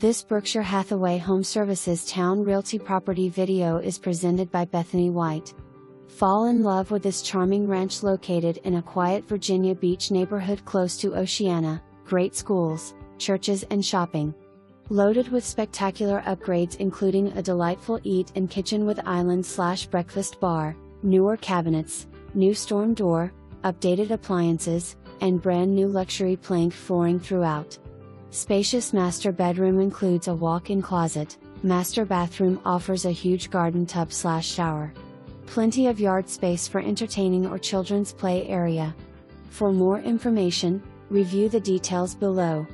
This Berkshire Hathaway HomeServices Towne Realty property video is presented by Bethany White. Fall in love with this charming ranch located in a quiet Virginia Beach neighborhood close to Oceana, great schools, churches and shopping. Loaded with spectacular upgrades including a delightful eat-in kitchen with island/breakfast bar, newer cabinets, new storm door, updated appliances, and brand new luxury plank flooring throughout. Spacious master bedroom includes a walk-in closet, master bathroom offers a huge garden tub/shower. Plenty of yard space for entertaining or children's play area. For more information, review the details below.